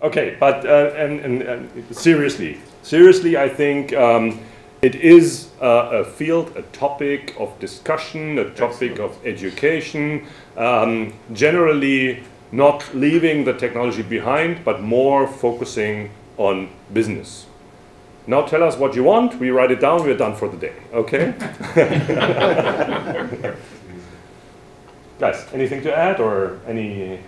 Okay, but and seriously, I think it is a field, a topic of discussion, a topic of education. Generally, not leaving the technology behind, but more focusing on business. Now tell us what you want. We write it down. We're done for the day. Okay. Guys, anything to add or any?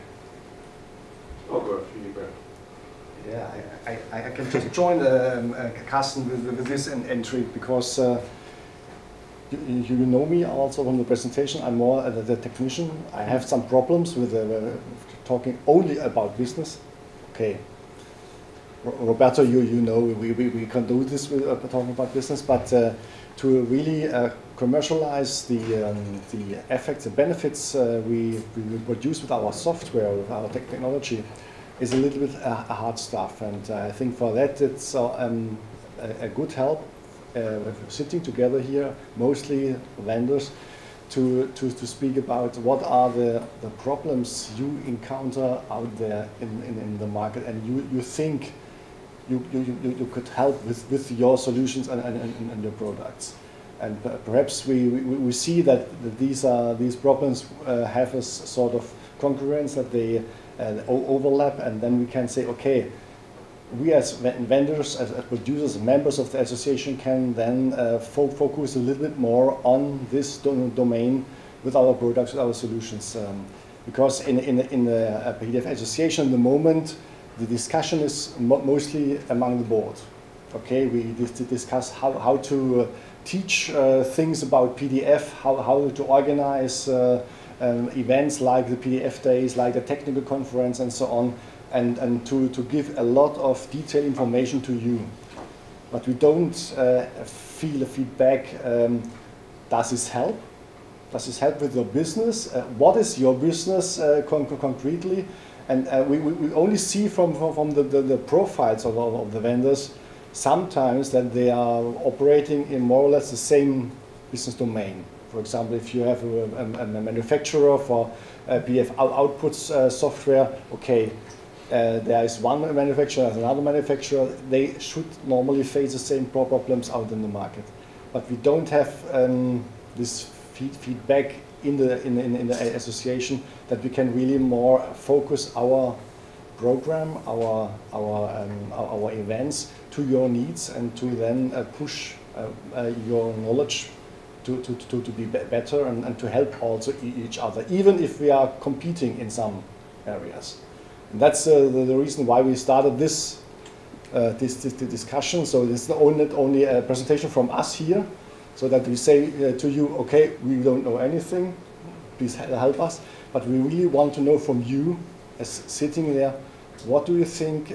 Yeah, I can just join Carsten with this entry because you know me also from the presentation. I'm more the technician. I have some problems with talking only about business. Okay, Roberto, you know we can do this with talking about business, but to really commercialize the effects and benefits we produce with our software, with our technology, is a little bit hard stuff, and I think for that it's a good help sitting together here, mostly vendors, to speak about what are the problems you encounter out there in the market, and you think you could help with your solutions and your products. And perhaps we see that these problems have a sort of concurrence, that they overlap, and then we can say, okay, we as vendors, as producers, members of the association can then focus a little bit more on this domain with our products, with our solutions. Because in the PDF association at the moment, the discussion is mostly among the board. Okay, we discuss how to teach things about PDF, how to organize events like the PDF days, like the technical conference and so on, and to give a lot of detailed information to you. But we don't feel a feedback, does this help? Does this help with your business? What is your business concretely? And we only see from the profiles of the vendors sometimes that they are operating in more or less the same business domain. For example, if you have a manufacturer for PDF outputs software, okay, there is one manufacturer, there's another manufacturer, they should normally face the same problems out in the market. But we don't have this feedback in the association that we can really more focus our program, our events to your needs, and to then push your knowledge to be better and to help also each other, even if we are competing in some areas. And that's the reason why we started this discussion. So this is not only a presentation from us here, so that we say to you, okay, we don't know anything, please help us, but we really want to know from you, as sitting there, what do you think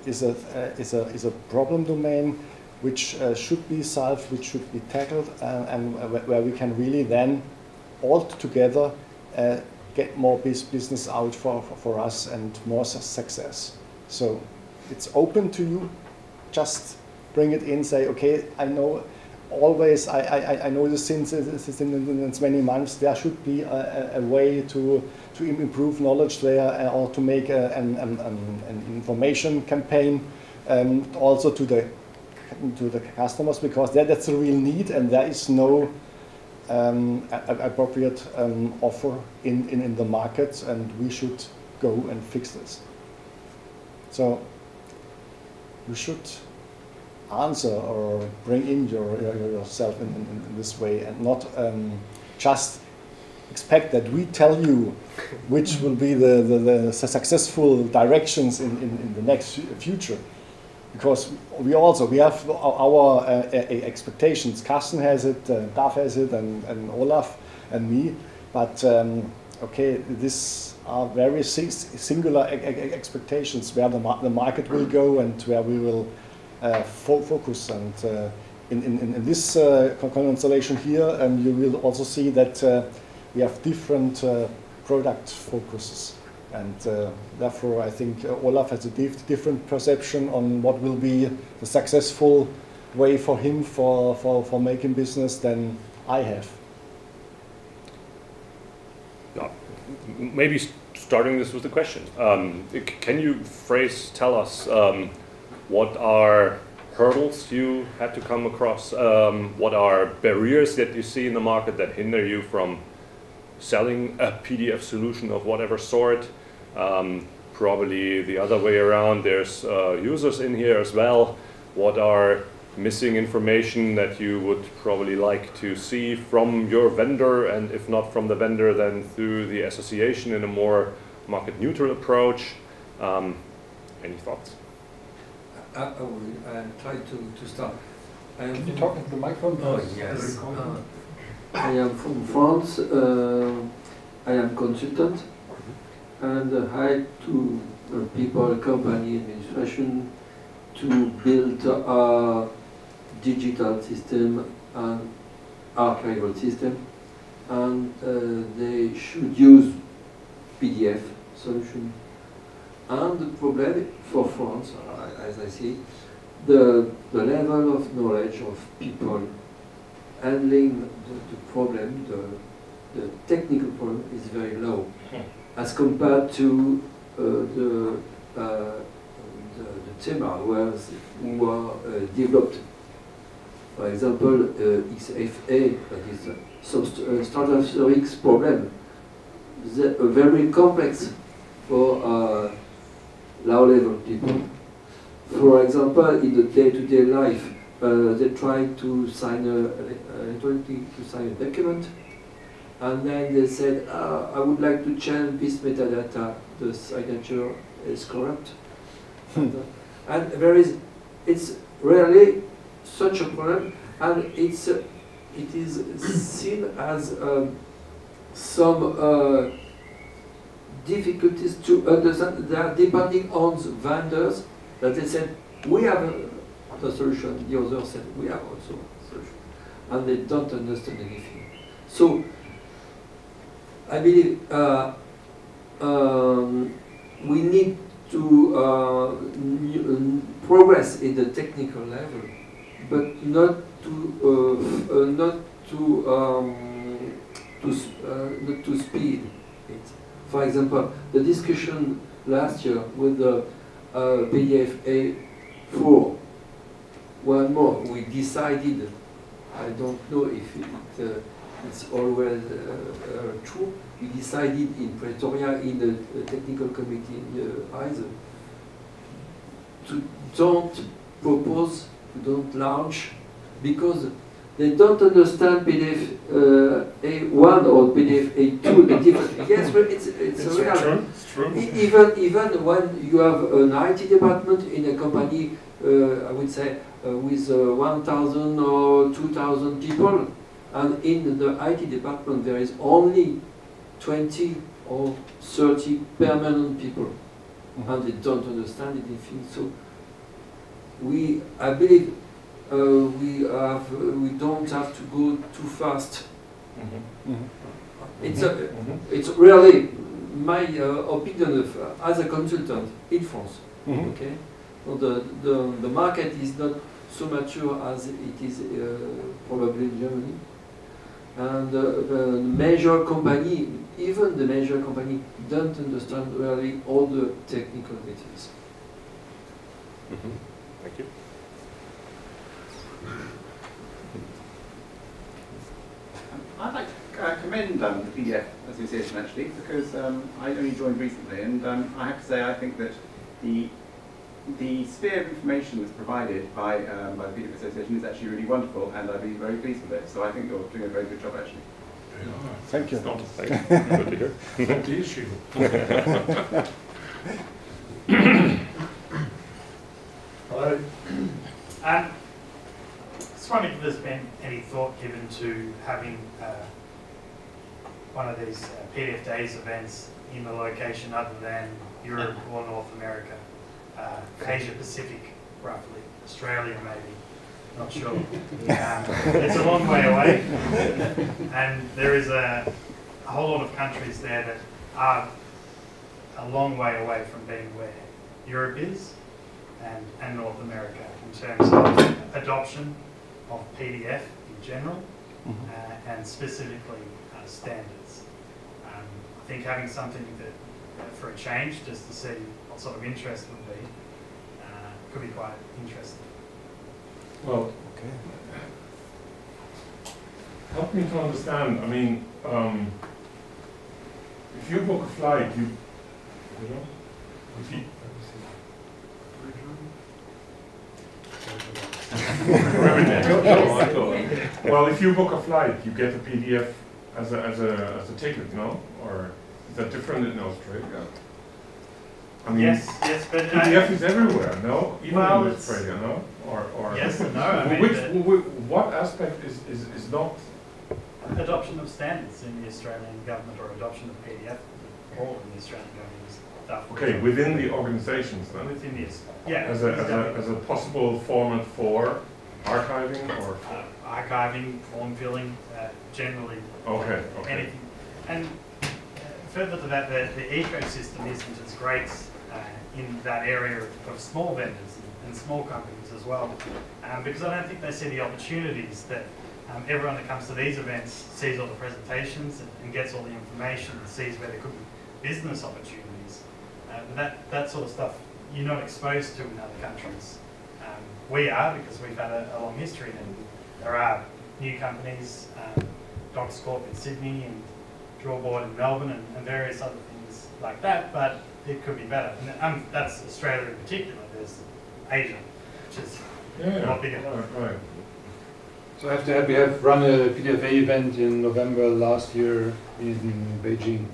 is a problem domain which should be solved, which should be tackled, and where we can really then all together get more business out for us and more success. So it's open to you. Just bring it in, say, okay, I know always, I know this since many months, there should be a way to improve knowledge there, or to make an information campaign also to the customers, because that's a real need, and there is no appropriate offer in the market, and we should go and fix this. So you should answer or bring in yourself in this way, and not just expect that we tell you which will be the successful directions in the next future. Because we have our expectations. Carsten has it, Duff has it, and Olaf and me. But okay, these are very singular expectations where the market will go and where we will focus. And in this constellation here, you will also see that we have different product focuses. And therefore, I think Olaf has a different perception on what will be the successful way for him for making business than I have. Yeah. Maybe starting this with the question. Can you tell us what are hurdles you had to come across? What are barriers that you see in the market that hinder you from selling a PDF solution of whatever sort? Probably the other way around, there's users in here as well. What are missing information that you would probably like to see from your vendor, and if not from the vendor, then through the association in a more market neutral approach? Any thoughts? I will try to start. Can you talk into the microphone? Oh, yes. I am from France. I am consultant and hired to people, company, administration to build a digital system and archival system, and they should use PDF solution. And the problem for France, as I see, the level of knowledge of people handling the problem, the technical problem, is very low as compared to the hardwares who are developed. For example, XFA, that is Stratospheric problem, very complex for low-level people. For example, in the day-to-day life, they try to sign a document, and then they said, I would like to change this metadata, the signature is corrupt. And it's rarely such a problem, and it is seen as some difficulties to understand. They are depending on the vendors that they said, we have the solution, the other said, we have also a solution, and they don't understand anything. So I believe we need to progress in the technical level, but not to speed it. For example, the discussion last year with the PDF A4. One more, we decided. I don't know if it's always true. We decided in Pretoria, in the technical committee in ISO, to don't propose, to don't launch, because they don't understand PDF A1 or PDF A2. The different. Yes, it's real. It's true. Even when you have an IT department in a company, I would say with 1,000 or 2,000 people, and in the IT department there is only 20 or 30 permanent people, and they don't understand anything. So I believe we don't have to go too fast. It's really my opinion as a consultant in France. Okay, so the market is not so mature as it is probably in Germany, and the major company, even the major company, don't understand really all the technical details. Thank you. I'd like to commend the PDF Association actually, because I only joined recently, and I have to say I think that the sphere of information that's provided by the PDF Association is actually really wonderful, and I've been very pleased with it. So I think you're doing a very good job actually. Yeah, Thank you. Thank you. Good to hear. not the issue. Hello. Just wondering if there's been any thought given to having one of these PDF Days events in a location other than Europe or North America, Asia Pacific, roughly, Australia maybe, not sure. It's a long way away, and there is a whole lot of countries there that are a long way away from being where Europe is and North America in terms of adoption of PDF in general, and specifically standards. I think having something that for a change, just to see what sort of interest would be. Could be quite interesting. Well, Okay. help me to understand. I mean, if you book a flight, you know, if you, well, if you book a flight, you get a PDF as a ticket, no? Or is that different in Australia? I mean, Yes, but PDF is everywhere, no? Even well, in Australia, no? Or yes and no. I mean, what aspect is not? adoption of standards in the Australian government, or adoption of PDF, all in the Australian government is stuff. Okay, within the organizations then? Within the, yeah. As a possible format for archiving or? Archiving, form filling, generally. Okay, okay. Anything. And further to that, the ecosystem isn't as great in that area of small vendors and small companies as well, because I don't think they see the opportunities that everyone that comes to these events sees all the presentations and gets all the information and sees where there could be business opportunities. That sort of stuff you're not exposed to in other countries. We are, because we've had a long history, and there are new companies, Docs Corp in Sydney and Drawboard in Melbourne and various other things like that, but it could be better. And that's Australia in particular. There's Asia, which is a lot bigger. Right. So we have run a PDFA event in November last year in Beijing.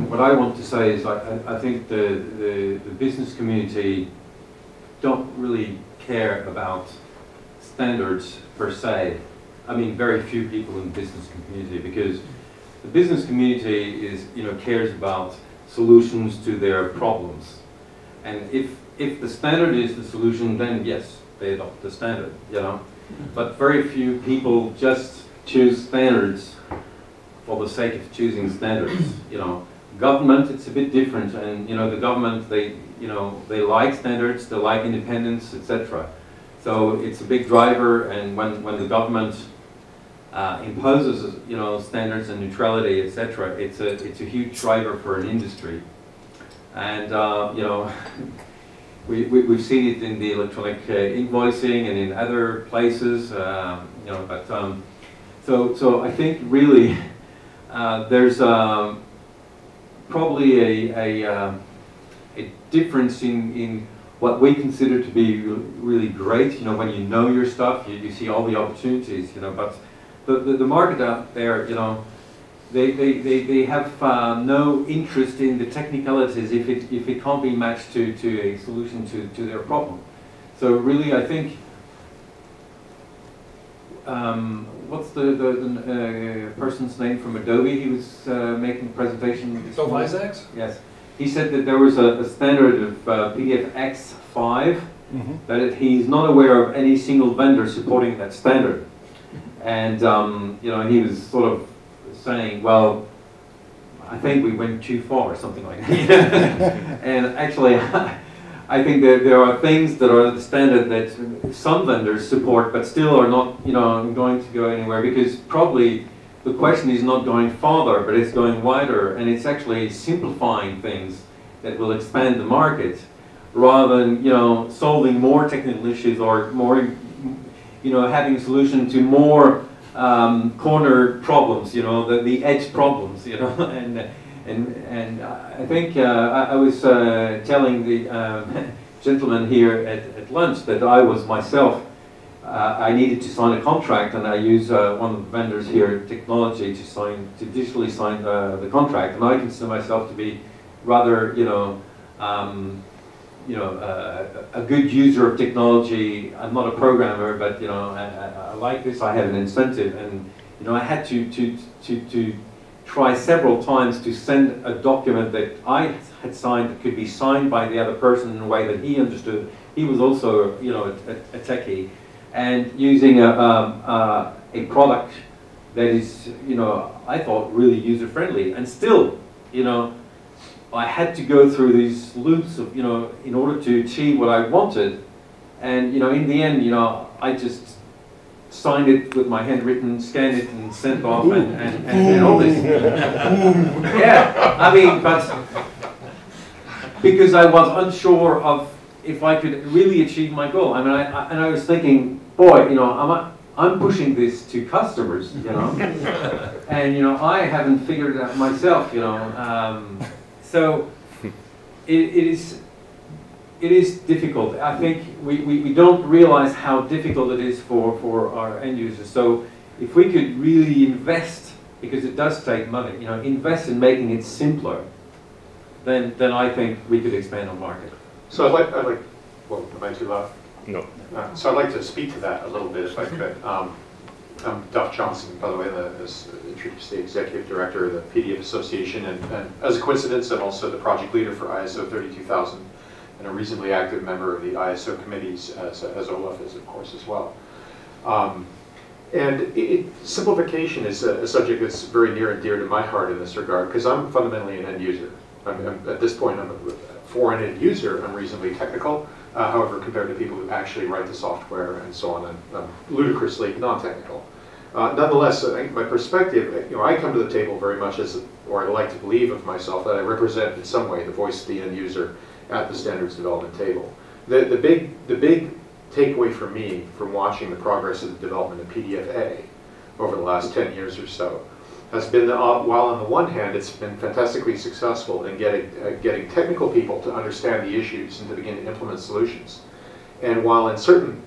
What I want to say is I think the business community don't really care about standards per se. I mean, very few people in the business community, because the business community is, cares about solutions to their problems. And if the standard is the solution, then yes, they adopt the standard, But very few people just choose standards for the sake of choosing standards, Government, it's a bit different, and the government, they like standards, they like independence, etc. So it's a big driver, and when the government imposes, standards and neutrality, etc., it's a huge driver for an industry. And we've seen it in the electronic invoicing and in other places, But so I think really there's probably a difference in what we consider to be really great. When you know your stuff, you see all the opportunities. But the market out there, they have no interest in the technicalities if it can't be matched to a solution to their problem. So really, I think what's the person's name from Adobe? He was making a presentation. So Isaacs? Yes. He said that there was a standard of PDFX5, that he's not aware of any single vendor supporting that standard. And he was sort of saying, well, I think we went too far, or something like that. And actually, I think that there are things that are the standard that some vendors support, but still are not, going to go anywhere, because probably the question is not going farther, but it's going wider, and it's actually simplifying things that will expand the market, rather than, solving more technical issues or more, having a solution to more corner problems, the edge problems, and I think I was telling the gentleman here at lunch that I was myself, I needed to sign a contract, and I use one of the vendors here, technology, to digitally sign the contract, and I consider myself to be rather, a good user of technology. I'm not a programmer, but I like this. I have an incentive, and I had to try several times to send a document that I had signed that could be signed by the other person in a way that he understood. He was also, a techie, and using a product that is, I thought really user friendly, and still, I had to go through these loops of, in order to achieve what I wanted. And, in the end, I just signed it with my handwritten, scanned it and sent off and all this. Yeah, I mean, but because I was unsure of if I could really achieve my goal. I mean, I was thinking, boy, you know, I'm pushing this to customers, you know, and you know, I haven't figured it out myself, you know. So it is difficult. I think we don't realize how difficult it is for our end users. So if we could really invest, because it does take money, you know, invest in making it simpler, then I think we could expand our market. So I'd like, well, am I too loud? No. So I'd like to speak to that a little bit, if I could. I'm Duff Johnson, by the way, as introduced, the executive director of the PDF Association, and as a coincidence, I'm also the project leader for ISO 32000, and a reasonably active member of the ISO committees, as Olaf is, of course, as well. And simplification is a subject that's very near and dear to my heart in this regard, because I'm fundamentally an end user. At this point, for an end user, I'm reasonably technical. However, compared to people who actually write the software and so on, I'm ludicrously non-technical. Nonetheless, I think my perspective, you know, I come to the table very much as, or I like to believe of myself, that I represent in some way the voice of the end user at the standards development table. The big takeaway for me from watching the progress of the development of PDFA over the last 10 years or so has been that while on the one hand it's been fantastically successful in getting technical people to understand the issues and to begin to implement solutions, and while in certain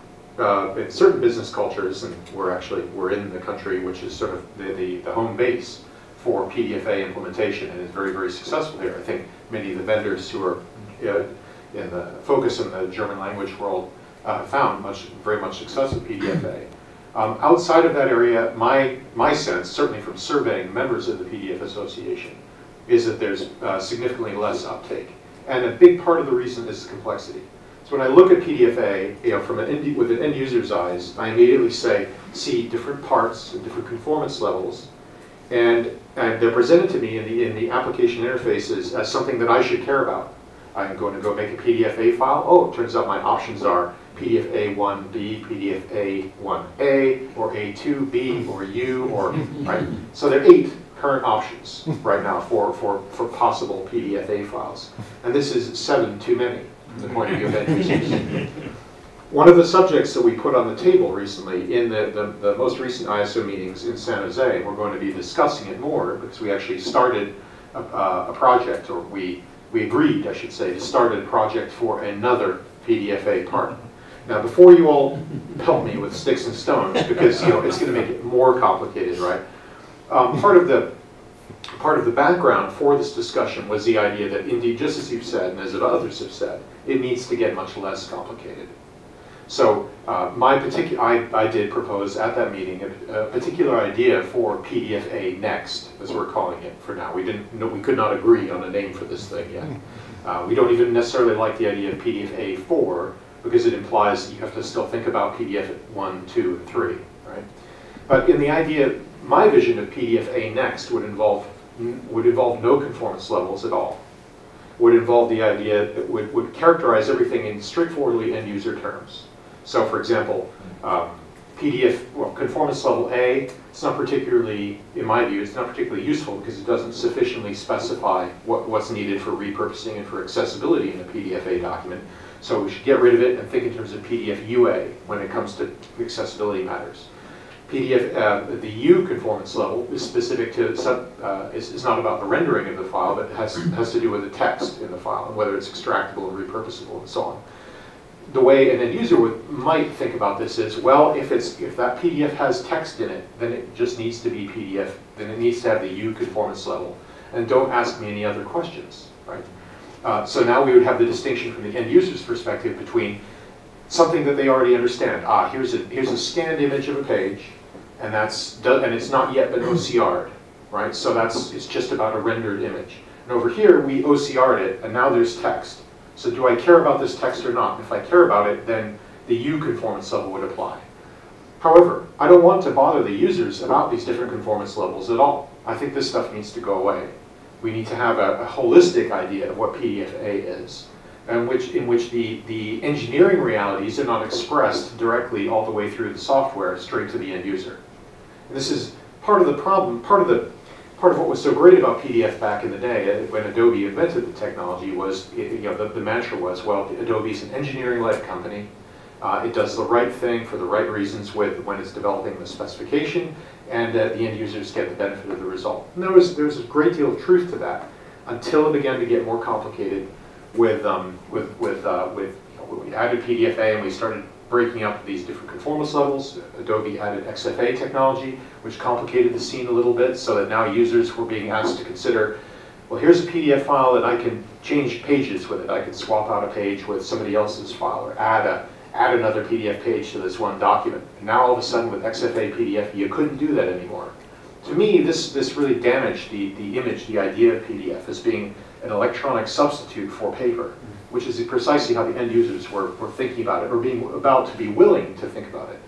business cultures, and we're in the country which is sort of the home base for PDFA implementation and is very, very successful here. I think many of the vendors who are in the focus in the German language world found very much success with PDFA. Outside of that area, my sense, certainly from surveying members of the PDF Association, is that there's significantly less uptake. And a big part of the reason is complexity. So when I look at PDFA, you know, with an end user's eyes, I immediately see different parts and different conformance levels, and they're presented to me in the application interfaces as something that I should care about. I'm going to go make a PDFA file. Oh, it turns out my options are PDF A1B, PDF A1A, or A2B, or U, or right. So there are 8 current options right now for possible PDFA files, and this is 7 too many from the point of view of end users. One of the subjects that we put on the table recently in the most recent ISO meetings in San Jose, and we're going to be discussing it more because we actually started a project, or we agreed, I should say, to start a project for another PDFA part. Now, before you all help me with sticks and stones, because you know it's going to make it more complicated, right? Part of the background for this discussion was the idea that, indeed, just as you've said, and as others have said, it needs to get much less complicated. So, I did propose at that meeting a particular idea for PDFA Next, as we're calling it for now. We could not agree on a name for this thing yet. We don't even necessarily like the idea of PDFA 4, because it implies you have to still think about PDF 1, 2, and 3, right? But in the idea, my vision of PDFA Next would involve no conformance levels at all. Would involve the idea, it would characterize everything in straightforwardly end user terms. So, for example, conformance level A, it's not particularly, in my view, it's not particularly useful because it doesn't sufficiently specify what's needed for repurposing and for accessibility in a PDFA document. So we should get rid of it and think in terms of PDF UA when it comes to accessibility matters. The U conformance level is specific to, is not about the rendering of the file, but has to do with the text in the file and whether it's extractable and repurposable and so on. The way an end user might think about this is, well, if that PDF has text in it, then it just needs to be PDF, then it needs to have the U conformance level, and don't ask me any other questions, right? So now we would have the distinction from the end user's perspective between something that they already understand. Here's a scanned image of a page, and it's not yet been OCR'd, right? So it's just about a rendered image. And over here we OCR'd it, and now there's text. So do I care about this text or not? If I care about it, then the U conformance level would apply. However, I don't want to bother the users about these different conformance levels at all. I think this stuff needs to go away. We need to have a holistic idea of what PDFA is. in which the engineering realities are not expressed directly all the way through the software straight to the end user. And this is part of the problem, part of what was so great about PDF back in the day, when Adobe invented the technology, was, the mantra was, well, Adobe's an engineering-led company. It does the right thing for the right reasons when it's developing the specification, and the end users get the benefit of the result. And there was a great deal of truth to that, until it began to get more complicated we added PDFA and we started breaking up these different conformance levels. Adobe added XFA technology, which complicated the scene a little bit, so that now users were being asked to consider, well, here's a PDF file that I can change pages with it. I can swap out a page with somebody else's file, or add another PDF page to this one document. And now all of a sudden with XFA PDF, you couldn't do that anymore. To me, this really damaged the image, the idea of PDF as being an electronic substitute for paper, which is precisely how the end users were thinking about it, or being about to be willing to think about it.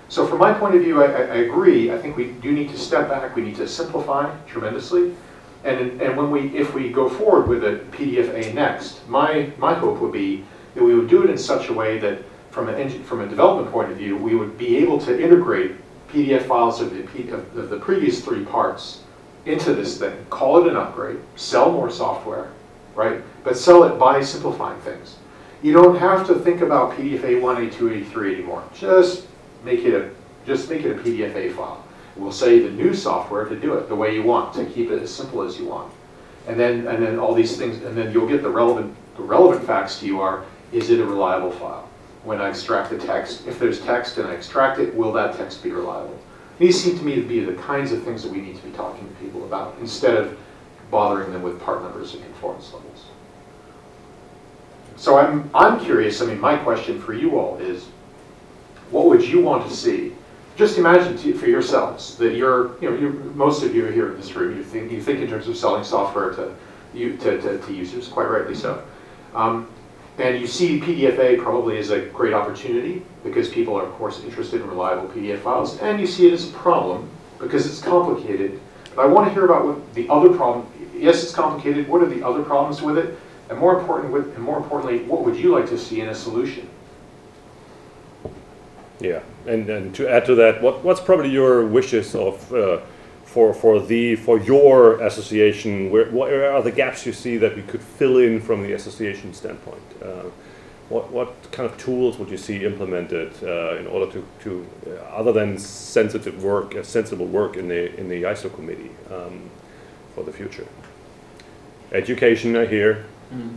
So from my point of view, I agree. I think we do need to step back. We need to simplify tremendously. And if we go forward with a PDFA next, my hope would be that we would do it in such a way that from a development point of view, we would be able to integrate PDF files of the previous 3 parts into this thing, call it an upgrade, sell more software, right? But sell it by simplifying things. You don't have to think about PDFA 1, A2, A3 anymore. Just make it a PDFA file. We'll say the new software to do it the way you want, to keep it as simple as you want. And then all these things, and then you'll get the relevant facts to you are, is it a reliable file? When I extract the text, if there's text and I extract it, will that text be reliable? These seem to me to be the kinds of things that we need to be talking to people about, instead of bothering them with part numbers and conformance levels. So I'm curious, I mean, my question for you all is, what would you want to see? Just imagine for yourselves that most of you are here in this room, you think in terms of selling software to users, quite rightly so. And you see PDFA probably as a great opportunity, because people are, of course, interested in reliable PDF files, and you see it as a problem because it's complicated. But I want to hear about what the other problem. Yes, it's complicated. What are the other problems with it? And more importantly, what would you like to see in a solution? Yeah, and to add to that, what's probably your wishes of for your association? Where are the gaps you see that we could fill in from the association standpoint? What kind of tools would you see implemented in order to other than sensible work in the ISO committee for the future? Education, I hear.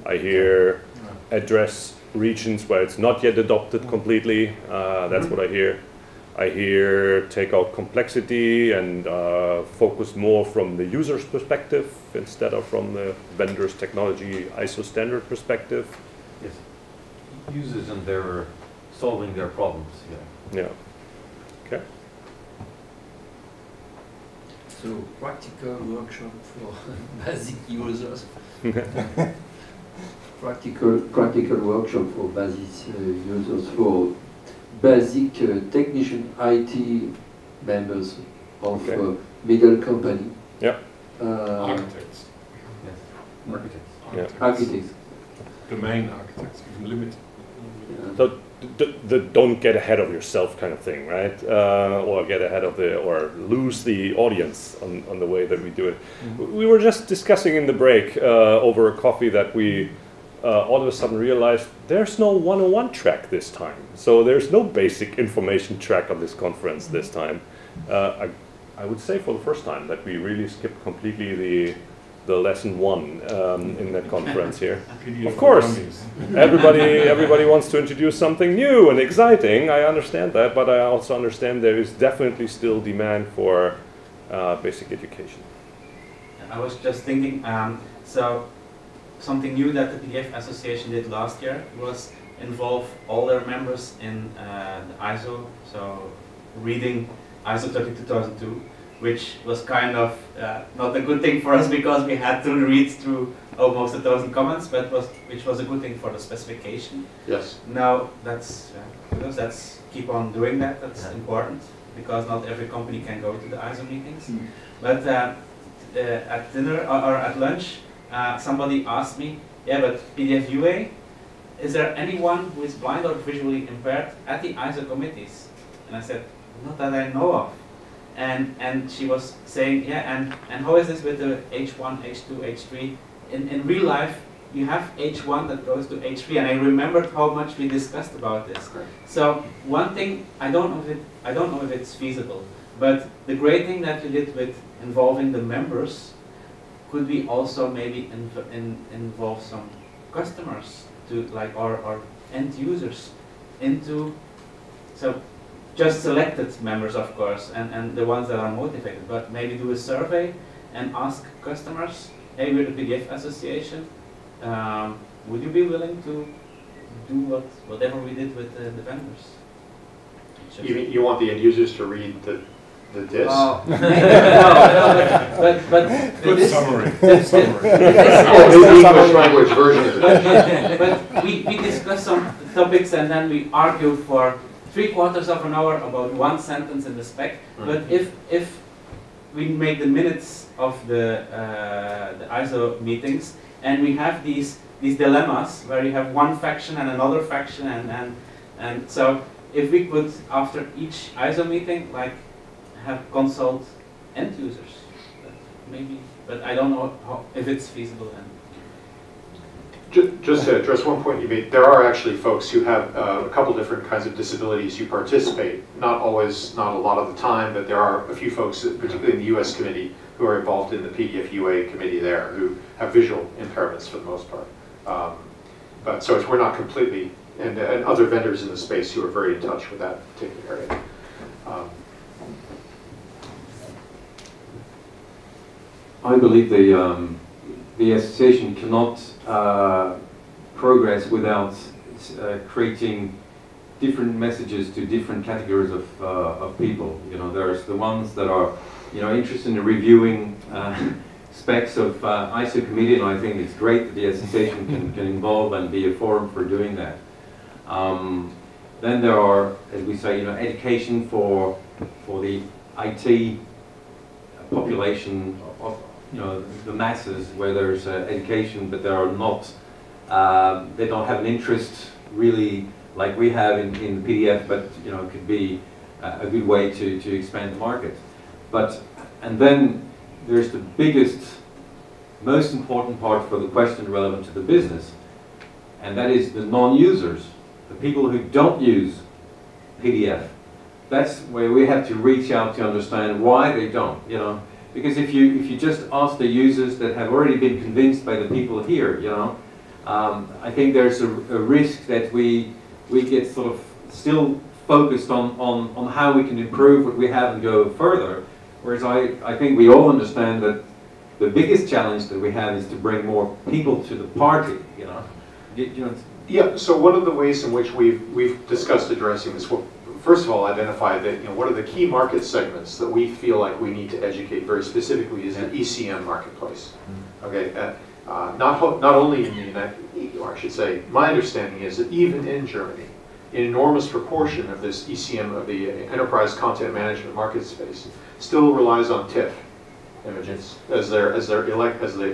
I hear address regions where it's not yet adopted completely. That's what I hear. I hear take out complexity and focus more from the user's perspective instead of from the vendor's technology ISO standard perspective. Yes. Users and their solving their problems. Yeah. Okay. So practical workshop for basic users. practical workshop for basic users, for basic technician IT members of middle company. Yeah. Architects. Yes. Architects. Yeah. Architects. Domain architects, even limited. So the don't get ahead of yourself kind of thing, right? Or get ahead of or lose the audience on the way that we do it. We were just discussing in the break over a coffee that we all of a sudden realized there's no 101 track this time. So there's no basic information track on this conference this time. I would say for the first time that we really skipped completely the lesson 1 in that conference here. Of course, everybody wants to introduce something new and exciting. I understand that, but I also understand there is definitely still demand for basic education. I was just thinking, so something new that the PDF Association did last year was involve all their members in the ISO, so reading ISO 32002, which was kind of not a good thing for us because we had to read through almost 1,000 comments, but which was a good thing for the specification. Yes. Now that's keep on doing that. That's important because not every company can go to the ISO meetings. But at dinner or at lunch, somebody asked me, yeah, but PDF UA, is there anyone who is blind or visually impaired at the ISO committees? And I said, not that I know of. And she was saying, yeah, and how is this with the H1, H2, H3? In real life, you have H1 that goes to H3, and I remembered how much we discussed about this. So one thing, I don't know if it's feasible, but the great thing that you did with involving the members, could we also maybe involve some customers to like our end users into, so just selected members, of course, and the ones that are motivated, but maybe do a survey and ask customers, hey, we're the PDF Association, would you be willing to do whatever we did with the vendors? You want the end users to read the disc? No, but Good summary. The English language version of it. But we discussed some topics and then we argued for 3/4 of an hour about one sentence in the spec. But if we make the minutes of the ISO meetings and we have these dilemmas where you have one faction and another faction and so if we could after each ISO meeting like have consult end users, maybe, but I don't know if it's feasible. Just to address one point you made, there are actually folks who have a couple different kinds of disabilities who participate. Not always, not a lot of the time, but there are a few folks, particularly in the US committee, who are involved in the PDF UA committee there, who have visual impairments for the most part. But so we're not completely, and other vendors in the space who are very in touch with that particular area. I believe the association cannot progress without creating different messages to different categories of people. You know, there's the ones that are, you know, interested in reviewing specs of ISO committee, and I think it's great that the association can involve and be a forum for doing that. Then there are, as we say, you know, education for the IT population of, you know, the masses, where there's education, but there are not, they don't have an interest really like we have in the PDF, but you know, it could be a good way to expand the market. And then there's the biggest, most important part for the question relevant to the business, and that is the non-users, the people who don't use PDF. That's where we have to reach out to understand why they don't, you know. Because if you just ask the users that have already been convinced by the people here, you know, I think there's a risk that we get sort of still focused on how we can improve what we have and go further. Whereas I think we all understand that the biggest challenge that we have is to bring more people to the party, you know. Yeah, so one of the ways in which we've discussed addressing this, well, first of all, identify that, you know, what are the key market segments that we feel like we need to educate very specifically is the ECM marketplace. Okay, not only in the United, or I should say, my understanding is that even in Germany, an enormous proportion of this ECM, of the enterprise content management market space, still relies on TIFF images as the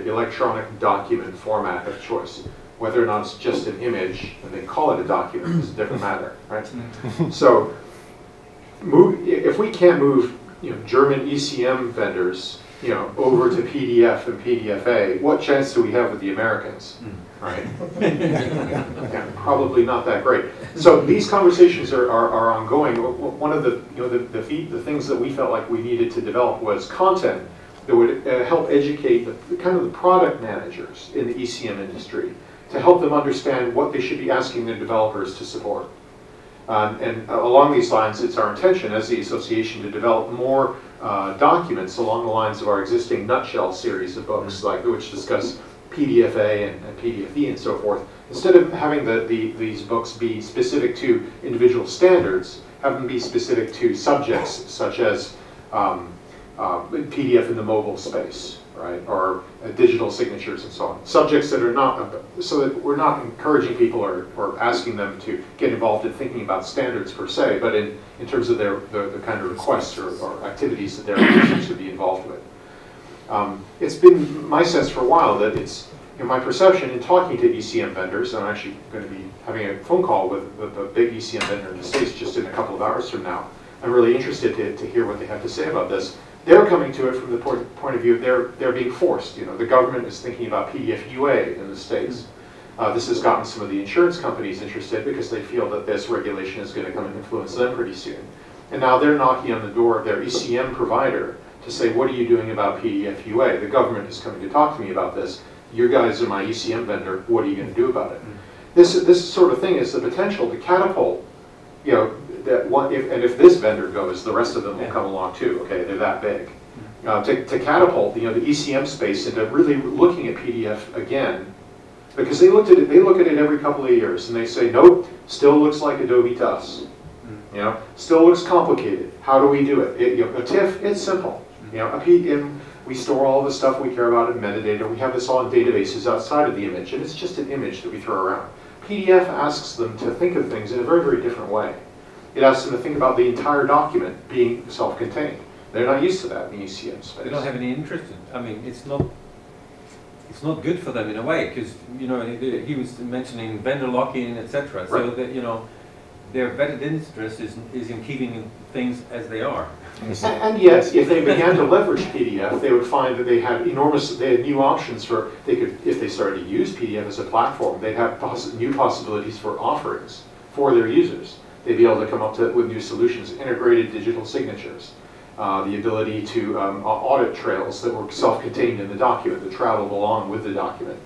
electronic document format of choice. Whether or not it's just an image, and they call it a document, is a different matter, right? So, if we can't move, you know, German ECM vendors, you know, over to PDF and PDFA, what chance do we have with the Americans, right? Yeah, probably not that great. So these conversations are ongoing. One of the, you know, the things that we felt like we needed to develop was content that would help educate the kind of the product managers in the ECM industry, to help them understand what they should be asking their developers to support. And along these lines, it's our intention as the association to develop more documents along the lines of our existing Nutshell series of books, like which discuss PDFA and PDFE and so forth. Instead of having these books be specific to individual standards, have them be specific to subjects such as PDF in the mobile space, right, or digital signatures and so on. Subjects that are not, so that we're not encouraging people or asking them to get involved in thinking about standards per se, but in terms of the kind of requests or activities that their users should be involved with. It's been my sense for a while that in my perception, in talking to ECM vendors, and I'm actually going to be having a phone call with a big ECM vendor in the States just in a couple of hours from now. I'm really interested to hear what they have to say about this. They're coming to it from the point of view they're being forced. You know, the government is thinking about PDF UA in the States. This has gotten some of the insurance companies interested because they feel that this regulation is going to come and influence them pretty soon. And now they're knocking on the door of their ECM provider to say, what are you doing about PDF UA? The government is coming to talk to me about this. You guys are my ECM vendor. What are you going to do about it? This sort of thing is the potential to catapult, you know, that one, if this vendor goes, the rest of them will come along too. Okay, they're that big. To catapult, you know, the ECM space into really looking at PDF again, because they look at it every couple of years and they say, nope, still looks like Adobe to us. You know, still looks complicated. How do we do it? You know, a TIFF, it's simple. You know, we store all the stuff we care about in metadata. We have this all in databases outside of the image, and it's just an image that we throw around. PDF asks them to think of things in a very, very different way. It asks them to think about the entire document being self-contained. They're not used to that in the ECM space. They don't have any interest in. I mean, it's not good for them in a way, because you know he was mentioning vendor lock-in, etc. Right. So that, you know, their vetted interest is in keeping things as they are. And yet, if they began to leverage PDF, they would find that they had new options for, if they started to use PDF as a platform, they'd have new possibilities for offerings for their users. They'd be able to come up with new solutions, integrated digital signatures, the ability to audit trails that were self-contained in the document, that traveled along with the document.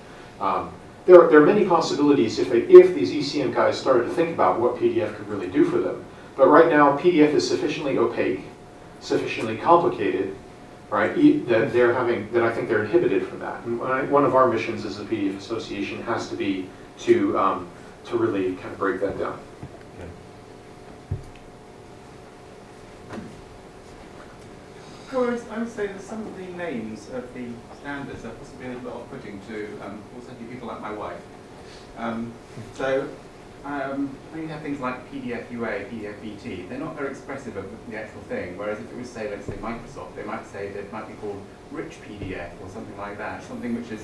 There are many possibilities if these ECM guys started to think about what PDF could really do for them. But right now, PDF is sufficiently opaque, sufficiently complicated, right? That I think they're inhibited from that. And one of our missions as a PDF association has to be to really kind of break that down. I would say that some of the names of the standards are possibly a little bit off-putting to certainly people like my wife. When you have things like PDF UA, PDF BT, they're not very expressive of the actual thing, whereas if it was, say, let's say Microsoft, they might say that it might be called rich PDF or something like that, something which is...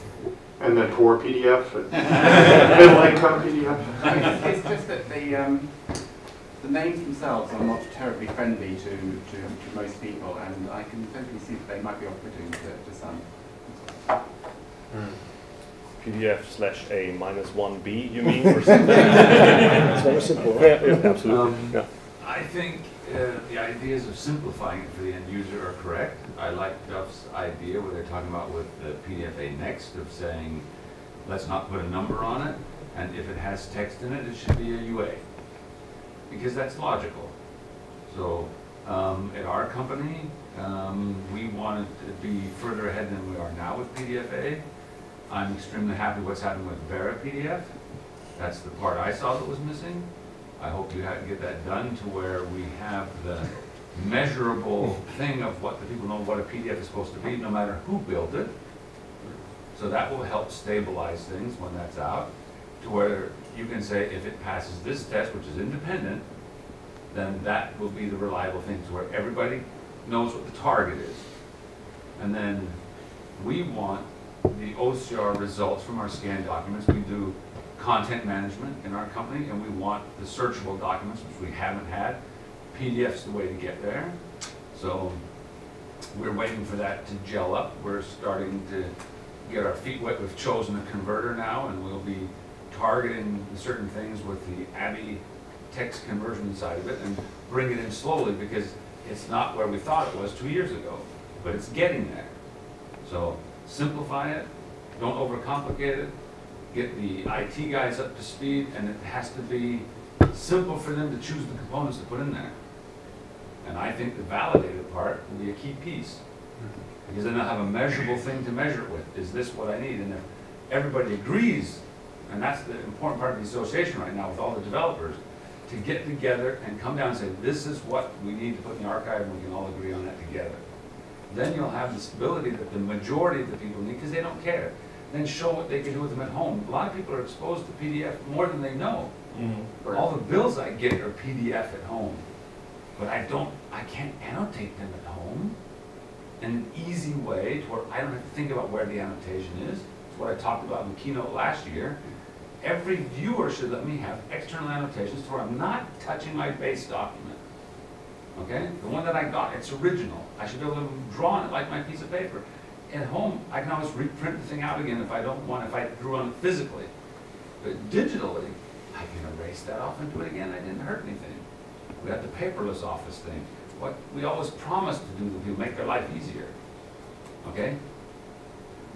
And then poor PDF, middle income PDF. I mean, it's just that the names themselves are not terribly friendly to most people, and I can totally see that they might be off-putting to some. PDF/A-1B, you mean, or something? It's very simple. Yeah, absolutely. I think the ideas of simplifying it for the end user are correct. I like Duff's idea where they're talking about with the PDF-A next of saying, let's not put a number on it, and if it has text in it, it should be a UA. Because that's logical. So at our company, we wanted to be further ahead than we are now with PDF-A. I'm extremely happy what's happened with Vera PDF. That's the part I saw that was missing. I hope you get that done to where we have the measurable thing of what the people know what a PDF is supposed to be, no matter who built it. So that will help stabilize things when that's out, to where you can say if it passes this test, which is independent, then that will be the reliable thing to where everybody knows what the target is. And then we want the OCR results from our scanned documents. We do content management in our company, and we want the searchable documents, which we haven't had. PDF's the way to get there. So we're waiting for that to gel up. We're starting to get our feet wet. We've chosen a converter now, and we'll be targeting certain things with the ABI text conversion side of it and bring it in slowly, because it's not where we thought it was 2 years ago, but it's getting there. So simplify it, don't overcomplicate it, get the IT guys up to speed, and it has to be simple for them to choose the components to put in there. And I think the validated part will be a key piece, because then they'll have a measurable thing to measure it with. Is this what I need? And if everybody agrees, and that's the important part of the association right now with all the developers, to get together and come down and say, this is what we need to put in the archive, and we can all agree on that together. Then you'll have the stability that the majority of the people need, because they don't care. Then show what they can do with them at home. A lot of people are exposed to PDF more than they know. Mm-hmm. All the bills I get are PDF at home, but I can't annotate them at home in an easy way to where I don't have to think about where the annotation is. It's what I talked about in the keynote last year. Every viewer should let me have external annotations where I'm not touching my base document. Okay? The one that I got, it's original. I should be able to draw on it like my piece of paper. At home, I can always reprint the thing out again if I don't want, if I drew on it physically. But digitally, I can erase that off and do it again. I didn't hurt anything. We got the paperless office thing. What we always promised to do to people, make their life easier. Okay?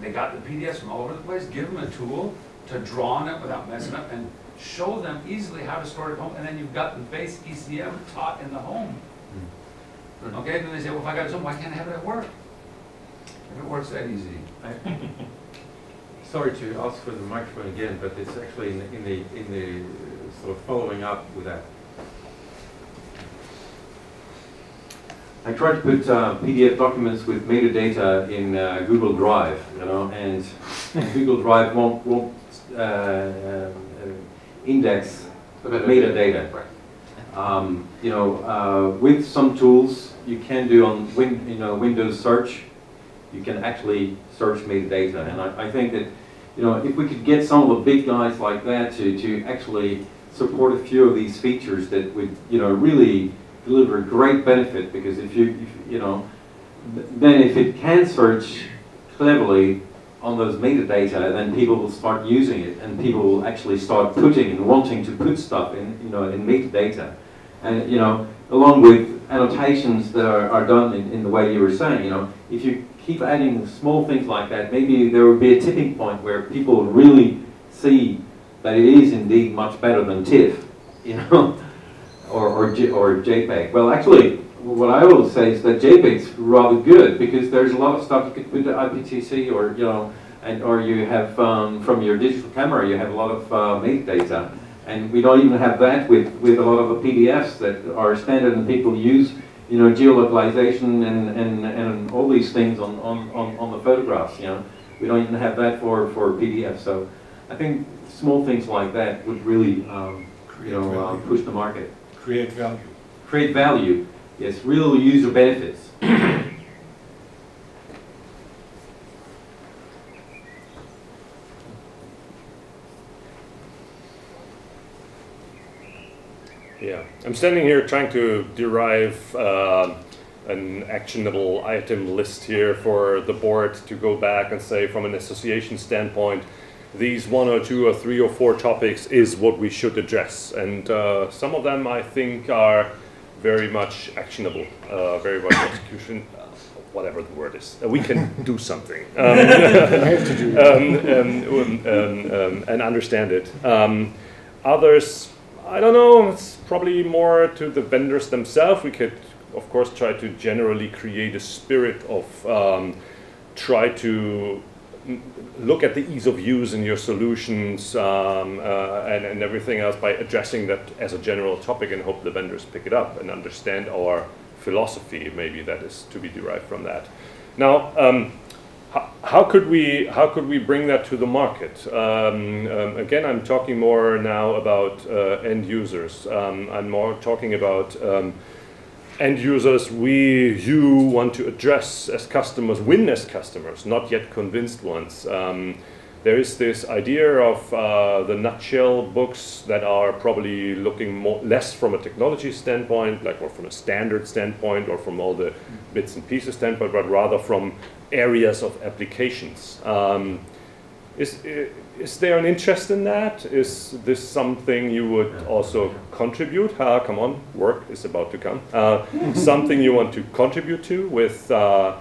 They got the PDFs from all over the place. Give them a tool to draw on it without messing up and show them easily how to store it at home. And then you've got the base ECM taught in the home. Okay? Then they say, well, if I got it at home, why can't I have it at work? If it works that easy. Sorry to ask for the microphone again, but it's actually in the sort of following up with that. I tried to put PDF documents with metadata in Google Drive, you know, and Google Drive won't index metadata. You know, with some tools you can do on Windows search, you can actually search metadata, and I think that, you know, if we could get some of the big guys like that to actually support a few of these features, that would, you know, really deliver great benefit, because if you know, then if it can search cleverly on those metadata, then people will start using it, and people will actually start putting and wanting to put stuff in, you know, in metadata, and, you know, along with annotations that are done in the way you were saying, you know, if you keep adding small things like that, maybe there will be a tipping point where people really see that it is indeed much better than TIFF, you know. Or JPEG. Well, actually, what I always say is that JPEG's rather good, because there's a lot of stuff you could put to IPTC, or, you know, or you have from your digital camera, you have a lot of metadata, and we don't even have that with a lot of the PDFs that are standard and people use, you know, geolocalization and all these things on the photographs. You know, we don't even have that for PDF. So I think small things like that would really you know, push the market. Create value. Create value, yes, real user benefits. Yeah, I'm standing here trying to derive an actionable item list here for the board to go back and say, from an association standpoint, these 1 or 2 or 3 or 4 topics is what we should address, and some of them I think are very much actionable, very much execution, whatever the word is. We can do something and understand it. Others, I don't know, it's probably more to the vendors themselves. We could, of course, try to generally create a spirit of try to look at the ease of use in your solutions and everything else by addressing that as a general topic, and hope the vendors pick it up and understand our philosophy. Maybe that is to be derived from that. Now, how could we bring that to the market? Again, I'm talking more now about end users. I'm more talking about end users you want to address as customers, win as customers, not yet convinced ones. There is this idea of the nutshell books that are probably looking less from a technology standpoint, like, or from a standard standpoint, or from all the bits and pieces standpoint, but rather from areas of applications. Is there an interest in that? Is this something you would also contribute? Come on, work is about to come. Something you want to contribute to with, a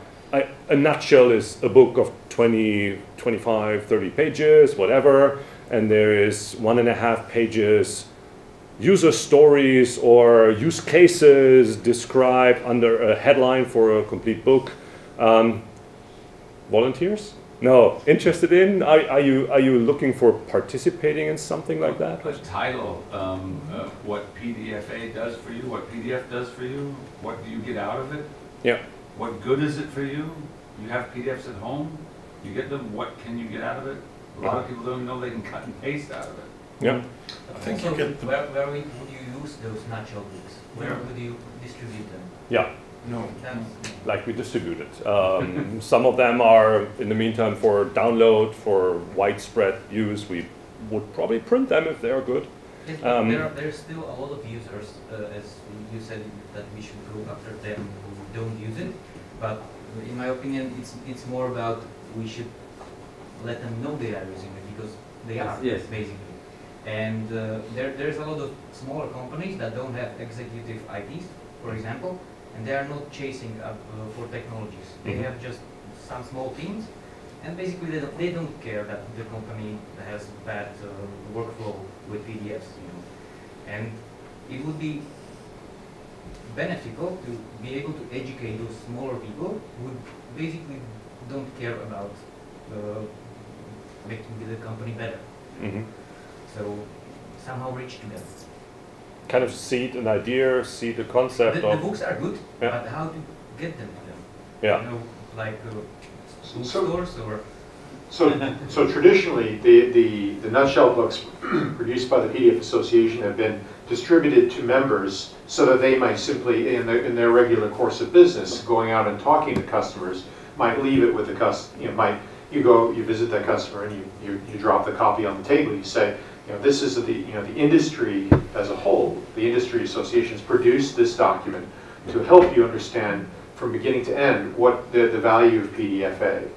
nutshell is a book of 20, 25, 30 pages, whatever, and there is 1.5 pages user stories or use cases described under a headline for a complete book. Volunteers? No, interested in? Are you looking for participating in something like that? A title, what PDFA does for you, what PDF does for you, what do you get out of it? Yeah. What good is it for you? You have PDFs at home, you get them, what can you get out of it? A lot of people don't know they can cut and paste out of it. Yeah. I think you get where would you use those nutshell books? Where would you distribute them? Yeah. No. Like we distribute it. Some of them are, in the meantime, for download, for widespread use. We would probably print them if they are good. Yes, there's still a lot of users, as you said, that we should go after them who don't use it. But in my opinion, it's more about we should let them know they are using it, because they are, basically. And there's a lot of smaller companies that don't have executive ITs, for example, and they are not chasing up for technologies. They have just some small teams, and basically they don't care that the company has bad workflow with PDFs, you know. And it would be beneficial to be able to educate those smaller people who basically don't care about making the company better. So somehow reach to them. Kind of seed an idea, seed a concept. The books are good, but how to get them to them? Yeah. You know, like bookstores or. So traditionally, the nutshell books produced by the PDF Association have been distributed to members so that they might simply, in their regular course of business, going out and talking to customers, might leave it with the customer. You visit that customer and you drop the copy on the table. You say, this is the industry as a whole. The industry associations produced this document to help you understand from beginning to end what the value of PDFA.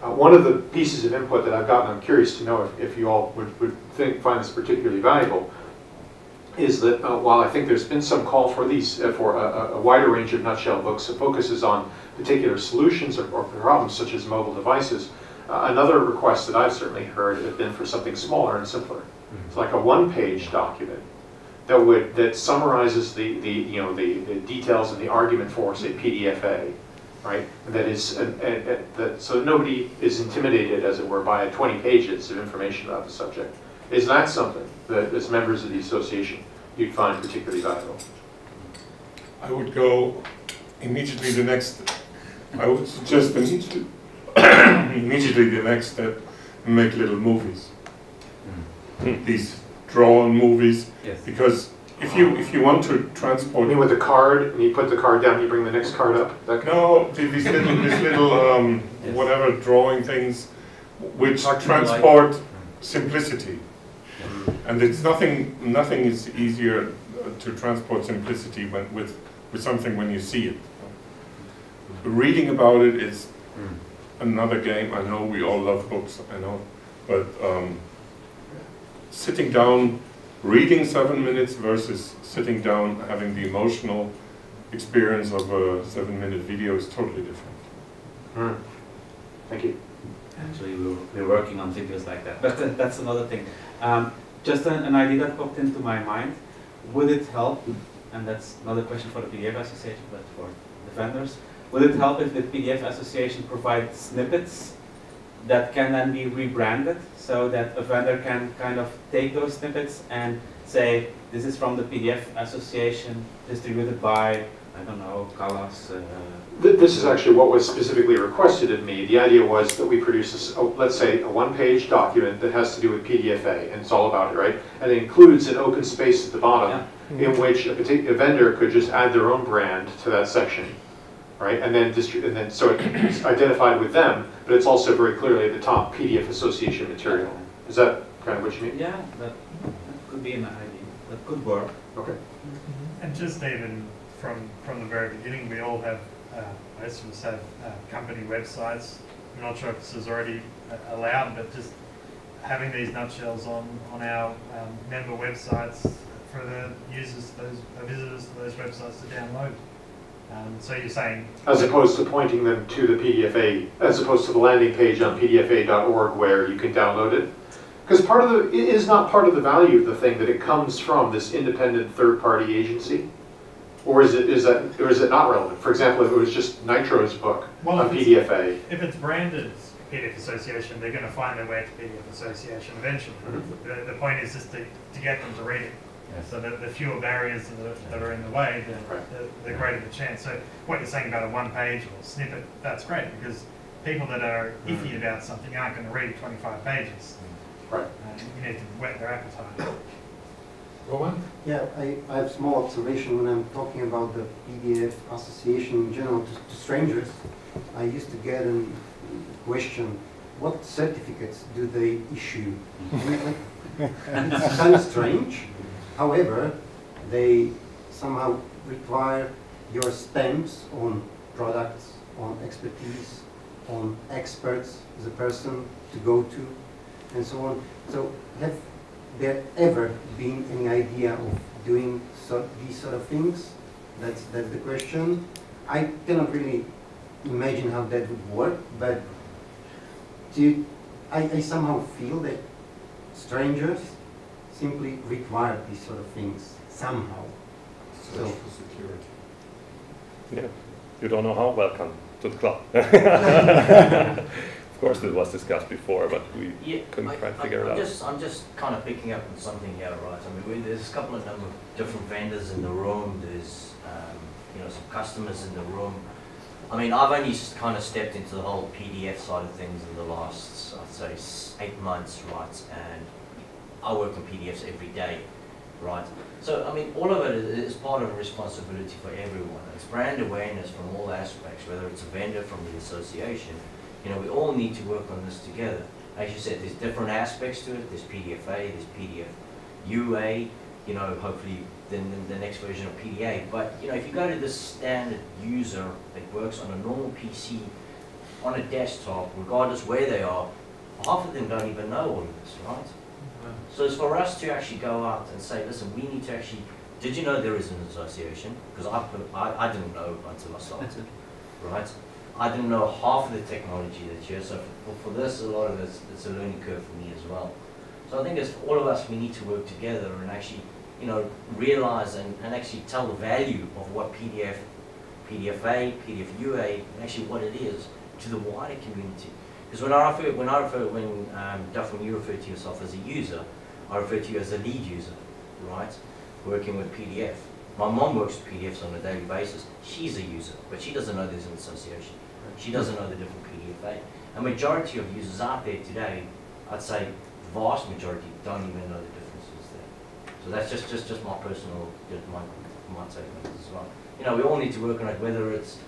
One of the pieces of input that I've gotten, I'm curious to know if you all would find this particularly valuable, is that while I think there's been some call for these for a wider range of nutshell books that focuses on particular solutions or problems such as mobile devices, another request that I've certainly heard has been for something smaller and simpler. It's like a one-page document that summarizes the details and the argument for, say, PDFA. Right, and that is, so nobody is intimidated, as it were, by 20 pages of information about the subject. Is that something that, as members of the association, you'd find particularly valuable? I would go immediately the next. I would suggest immediately the next step and make little movies. These drawn movies, because. If you want to transport, you mean with the card, and you put the card down, you bring the next card up. No, these little whatever drawing things, which transport simplicity, and it's nothing is easier to transport simplicity with something when you see it. Reading about it is another game. I know we all love books, I know, but sitting down. Reading 7 minutes versus sitting down having the emotional experience of a 7-minute video is totally different. Thank you. Actually, we're working on videos like that, but that's another thing. Just an idea that popped into my mind. Would it help, and that's not a question for the PDF Association, but for the vendors, would it help if the PDF Association provides snippets that can then be rebranded, so that a vendor can kind of take those snippets and say, this is from the PDF Association, distributed by, I don't know, Callas. This is actually what was specifically requested of me. The idea was that we produce, let's say, a one-page document that has to do with PDFA, and it's all about it, right? And it includes an open space at the bottom in which a vendor could just add their own brand to that section. Right, and then so it's identified with them, but it's also very clearly at the top PDF Association material. Is that kind of what you mean? Yeah, that could be an idea. That could work. Okay. And just even from the very beginning, we all have most of us have company websites. I'm not sure if this is already allowed, but just having these nutshells on our member websites for the users, visitors to those websites to download. So you're saying... As opposed to pointing them to the PDFA, as opposed to the landing page on pdfa.org where you can download it. Because it is not part of the value of the thing that it comes from this independent third-party agency? Or is it not relevant? For example, if it was just Nitro's book on PDFA. If it's branded PDF Association, they're going to find their way to PDF Association eventually. The point is just to get them to read it. So the fewer barriers that are in the way, the greater the chance. So what you're saying about a one-page or snippet, that's great, because people that are iffy about something aren't going to read 25 pages. Right. You need to whet their appetite. Roman? Yeah, I have a small observation when I'm talking about the PDF association in general to strangers. I used to get a question, what certificates do they issue? It's kind of strange. However, they somehow require your stamps on products, on expertise, on experts, the person to go to, and so on. So have there ever been any idea of doing these sort of things? That's the question. I cannot really imagine how that would work, but I somehow feel that strangers simply require these sort of things somehow. Social security. Yeah, you don't know how? Welcome to the club. Of course, this was discussed before, but we couldn't quite figure it out. I'm just kind of picking up on something here, right? I mean, there's a couple of number of different vendors in the room. There's you know, some customers in the room. I mean, I've only kind of stepped into the whole PDF side of things in the last, I'd say, 8 months, right? And I work on PDFs every day, right? So, I mean, all of it is part of a responsibility for everyone. It's brand awareness from all aspects, whether it's a vendor from the association. You know, we all need to work on this together. As you said, there's different aspects to it. There's PDFA, there's PDF UA, you know, hopefully then the next version of PDA. But, you know, if you go to the standard user that works on a normal PC, on a desktop, regardless where they are, half of them don't even know all of this, right? So it's for us to actually go out and say, listen, we need to actually, did you know there is an association? Because I didn't know until I started, right? I didn't know half of the technology that's here, so for this, a lot of it's a learning curve for me as well. So I think as for all of us, we need to work together and actually, you know, realize and actually tell the value of what PDF, PDFA, PDF UA, and actually what it is to the wider community. Because when Duff, when you refer to yourself as a user, I refer to you as a lead user, right? Working with PDF. My mom works with PDFs on a daily basis. She's a user, but she doesn't know there's an association. She doesn't know the different PDFA. A majority of users out there today, I'd say the vast majority, don't even know the differences there. So that's just my personal, my take on it as well. You know, we all need to work on it, whether it's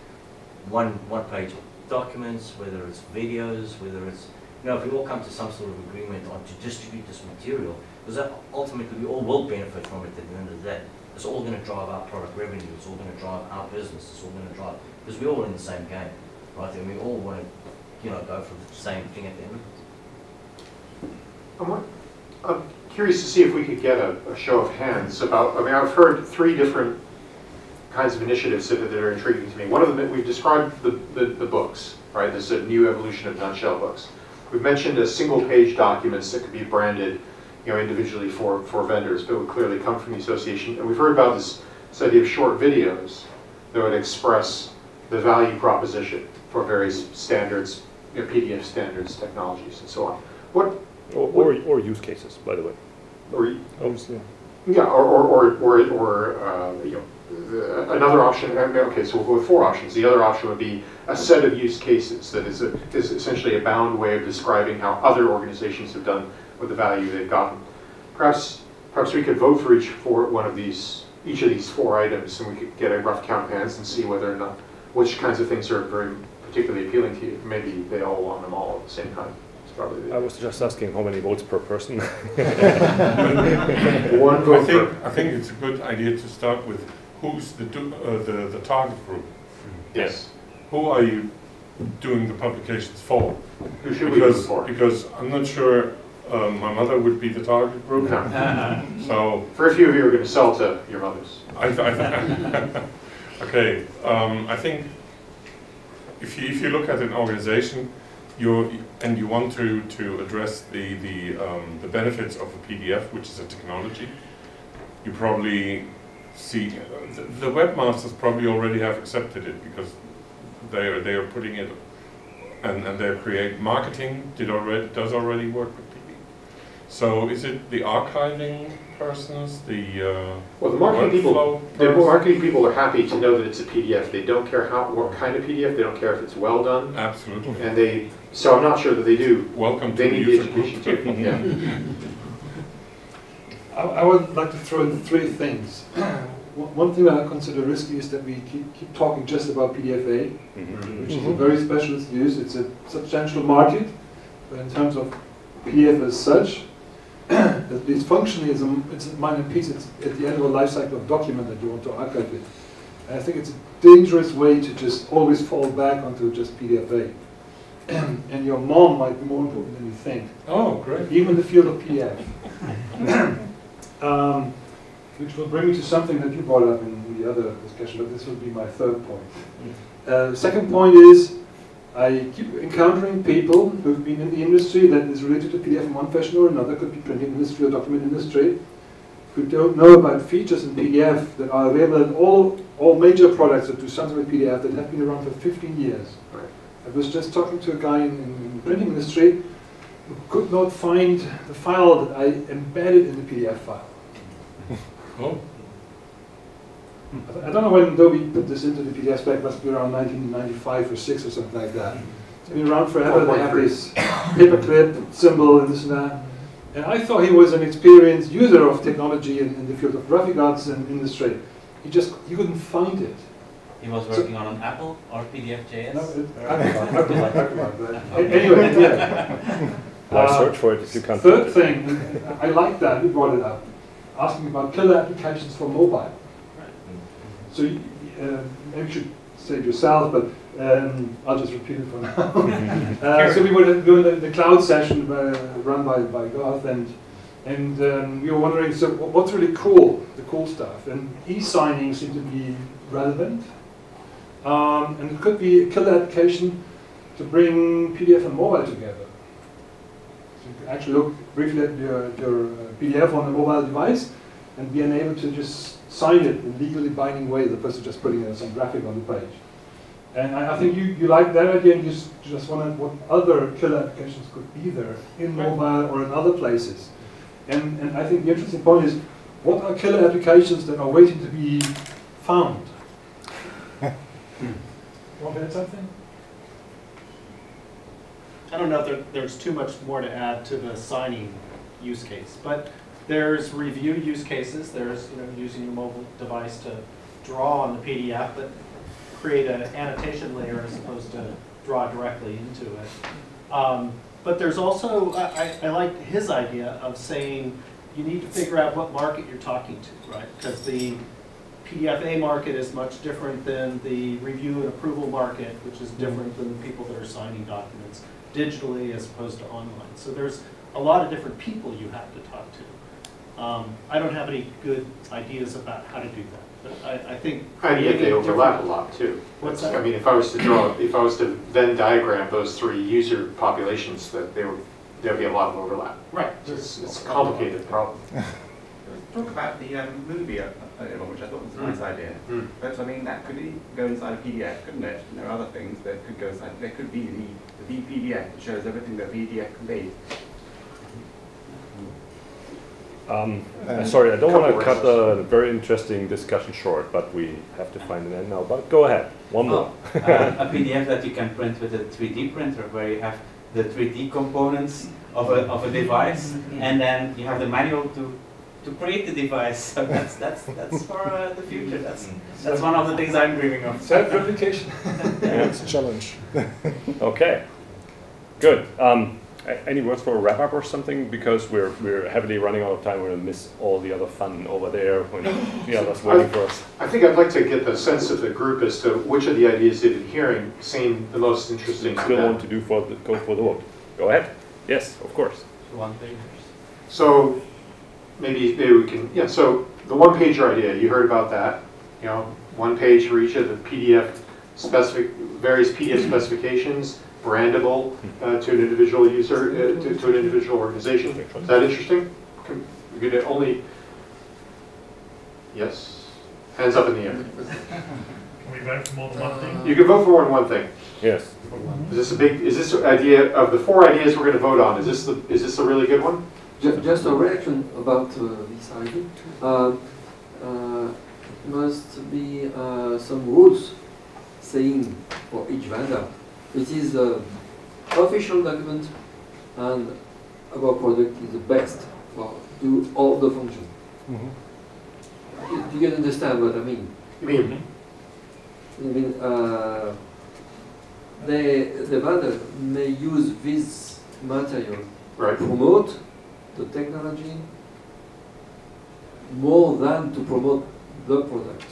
one page documents, whether it's videos, whether it's, you know, if we all come to some sort of agreement on to distribute this material, because ultimately we all will benefit from it at the end of the day. It's all going to drive our product revenue, it's all going to drive our business, it's all going to drive, because we're all in the same game, right? And we all want to, you know, go for the same thing at the end of it. I'm curious to see if we could get a show of hands about, I mean, I've heard 3 different kinds of initiatives that are intriguing to me. One of them, we've described the books, right? There's a new evolution of nutshell books. We've mentioned single-page documents that could be branded, you know, individually for vendors, but would clearly come from the association. And we've heard about this idea of short videos that would express the value proposition for various standards, you know, PDF standards, technologies, and so on. Or use cases, by the way. Yeah, or you know, another option. Okay, so we'll go with 4 options. The other option would be a set of use cases that is essentially a bound way of describing how other organizations have done with the value they've gotten. Perhaps we could vote for each of these 4 items, and we could get a rough count of hands and see whether or not which kinds of things are very particularly appealing to you. Maybe they all want them all at the same time. Probably I was just asking how many votes per person. One vote I think it's a good idea to start with who's the target group. Yes. Who are you doing the publications for? Who should we do it for? Because I'm not sure my mother would be the target group. No. So very few of you are going to sell to your mothers. Okay. I think if you look at an organization, you want to address the benefits of a PDF, which is a technology, you probably see the webmasters probably already have accepted it because they are putting it and they create marketing does already work with PDF. So is it the archiving persons, well, the marketing people are happy to know that it's a PDF. They don't care what kind of PDF. They don't care if it's well done. Absolutely. And so I'm not sure that they do. Welcome they to need the education too. Yeah. I would like to throw in 3 things. One thing that I consider risky is that we keep talking just about PDFA, which is a very specialist use. It's a substantial market, but in terms of PDF as such, at least functionally, it's a minor piece. It's at the end of a life cycle of document that you want to archive it. And I think it's a dangerous way to just always fall back onto just PDFA. And your mom might be more important than you think. Oh, great. Even in the field of PDF. Which will bring me to something that you brought up in the other discussion, but this will be my 3rd point. Second point is, I keep encountering people who've been in the industry that is related to PDF in one fashion or another, could be printing industry or document industry, who don't know about features in PDF that are available in all major products that do something with PDF that have been around for 15 years. Right. I was just talking to a guy in the printing industry who could not find the file that I embedded in the PDF file. Oh. I don't know when Adobe put this into the PDF spec, must be around 1995 or 6 or something like that. It's been around forever. They have this paperclip symbol and this and that. And I thought he was an experienced user of technology in the field of graphic arts and industry. He couldn't find it. He was working on an Apple or PDF.js? No, anyway, yeah. Why search for it if you can't? 3rd thing, I like that, you brought it up, asking about killer applications for mobile. So maybe you should say it yourself, but I'll just repeat it for now. So we were doing the cloud session run by Garth, and we were wondering, so what's really cool, the cool stuff? And e-signing seemed to be relevant. And it could be a killer application to bring PDF and mobile together. So you can actually look briefly at your PDF on a mobile device and be able to just sign it in a legally binding way as opposed to just putting some graphic on the page. And I think you like that idea, and you just wondered what other killer applications could be there in mobile or in other places. And I think the interesting point is, what are killer applications that are waiting to be found? Want to add something? I don't know if there's too much more to add to the signing use case, but there's review use cases. There's using your mobile device to draw on the PDF, but create an annotation layer as opposed to draw directly into it. But there's also, I like his idea of saying you need to figure out what market you're talking to, right? Because the PDFA market is much different than the review and approval market, which is different than the people that are signing documents digitally as opposed to online. So there's a lot of different people you have to talk to. I don't have any good ideas about how to do that, but I think they overlap a lot too. What's that? I mean, if I was to Venn diagram those 3 user populations, that there would be a lot of overlap. Right. It's a complicated problem. Talk about the movie, which I thought was a nice idea. But I mean, that could go inside a PDF, couldn't it? And there are other things that could go inside. There could be the PDF that shows everything that PDF can be. Sorry, I don't want to cut the very interesting discussion short, but we have to find an end now. But go ahead, one more. A PDF that you can print with a 3D printer, where you have the 3D components of a device, and then you have the manual to create the device. So that's for the future. That's one of the things I'm dreaming of. Self-replication. It's a challenge. Okay, good. Any words for a wrap up or something? Because we're heavily running out of time. We're gonna miss all the other fun over there when the others waiting for us. I think I'd like to get the sense of the group as to which of the ideas they've been hearing seem the most interesting. You still want to go for the vote? Go ahead. Yes, of course. One page. So maybe we can, yeah, so the one-pager idea, you heard about that. 1 page for each of the various PDF specifications, brandable to an individual user, to an individual organization. Is that interesting? We could only, yes? Hands up in the air. Can we vote for more than one thing? You can vote for more than one thing. Yes. Is this idea, of the 4 ideas we're going to vote on, is this a really good one? Just a reaction about this idea. Must be some rules saying for each vendor, it is the official document and our product is the best do all the function. Mm-hmm. Do you understand what I mean? You mean? I mean, the vendor may use this material to promote the technology more than to promote the product.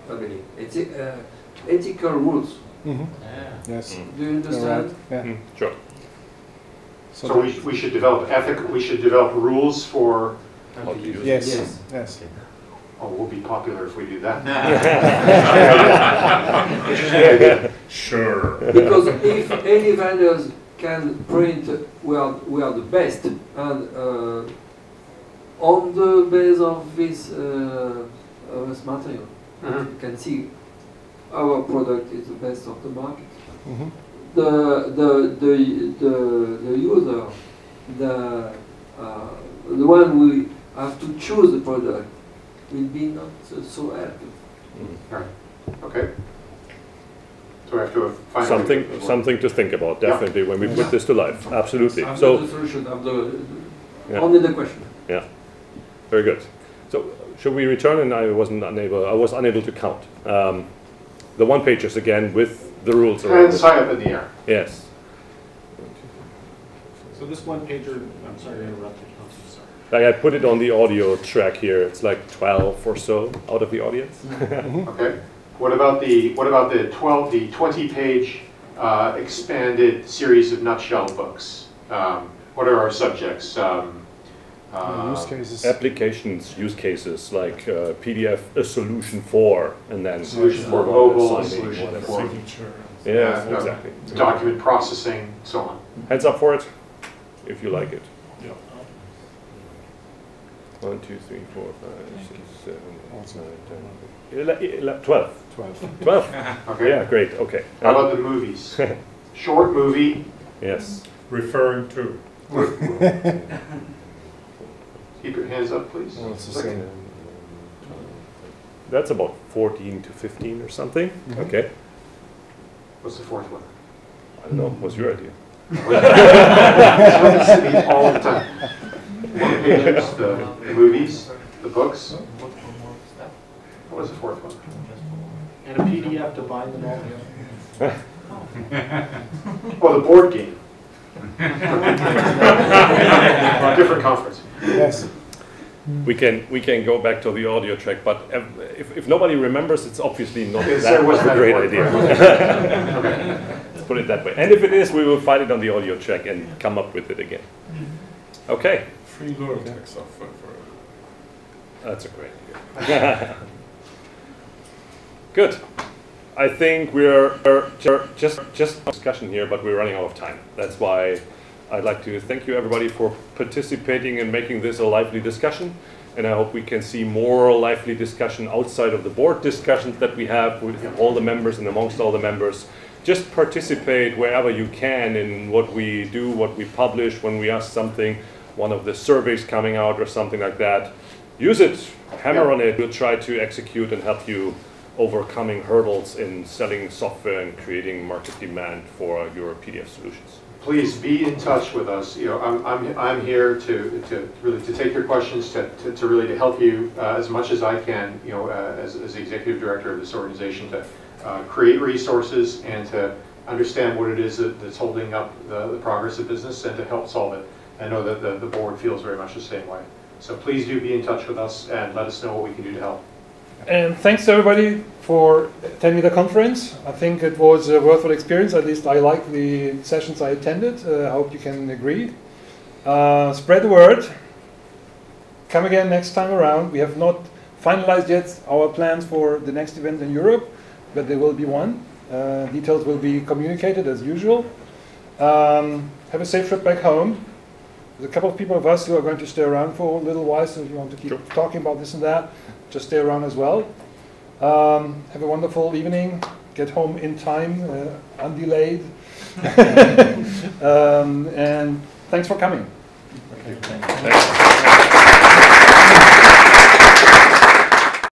I believe it's ethical rules. Mm-hmm. Yeah. Yes. Do you understand? Right. Yeah. Sure. So we should develop we should develop rules for how to use it. Yes. Yes. Yes. Oh, we'll be popular if we do that. Sure. Because if any vendors can print we are the best, and on the base of this material, you can see our product is the best of the market. Mm-hmm. The user, the one we have to choose the product, will be not so happy. Right. Okay. So we have to find something to think about, definitely, when we put this to life. Absolutely. After So the solution, after yeah. only the question. Yeah. Very good. So should we return? And I was unable to count. The one pages again with the rules around and sign up in the air. Yes. So this one pager, I'm sorry to interrupt you. Like I put it on the audio track here. It's like 12 or so out of the audience. Okay. What about the 20-page expanded series of nutshell books? What are our subjects? Use cases. Applications, use cases like PDF, a solution for, and then solution for mobile, signing, solution whatever. for Signature. Yeah, exactly. Document processing, so on. Hands up for it, if you like it. Yeah. 1, 2, 3, 4, 5, 6, 7, 8, 9, 10, 11, 12. 12. Okay. Yeah, great. Okay. How about the movies? Short movie. Yes. Referring to. Keep your hands up, please. Well, it's the same. That's about 14 to 15 or something. Mm-hmm. Okay. What's the fourth one? I don't know. What's your idea? All the time. One pages, the movies, the books. What was the fourth one? And a PDF to bind them all together. Oh, the board game. Different conference. Yes. We can go back to the audio track, but if nobody remembers, it's obviously not Yes, that it wasn't a great that idea. Okay. Let's put it that way. And if it is, we will find it on the audio track and come up with it again. Okay. Free LoRaTech software for it. That's a great idea. Good. I think we're just discussion here, but we're running out of time. That's why I'd like to thank you everybody for participating and making this a lively discussion. And I hope we can see more lively discussion outside of the board discussions that we have with all the members and amongst all the members. Just participate wherever you can in what we do, what we publish, when we ask something, one of the surveys coming out or something like that. Use it, hammer on it. We'll try to execute and help you overcoming hurdles in selling software and creating market demand for your PDF solutions. Please be in touch with us. You know, I'm here to really take your questions, to really to help you as much as I can. You know, as the executive director of this organization, to create resources and to understand what it is that's holding up the progress of business and to help solve it. I know that the board feels very much the same way. So please do be in touch with us and let us know what we can do to help. And thanks everybody for attending the conference. I think it was a worthwhile experience. At least I like the sessions I attended. I hope you can agree. Spread the word. Come again next time around. We have not finalized yet our plans for the next event in Europe, but there will be one. Details will be communicated as usual. Have a safe trip back home. There's a couple of people of us who are going to stay around for a little while, so if you want to keep talking about this and that, just stay around as well. Have a wonderful evening. Get home in time, undelayed. And thanks for coming. Thank you.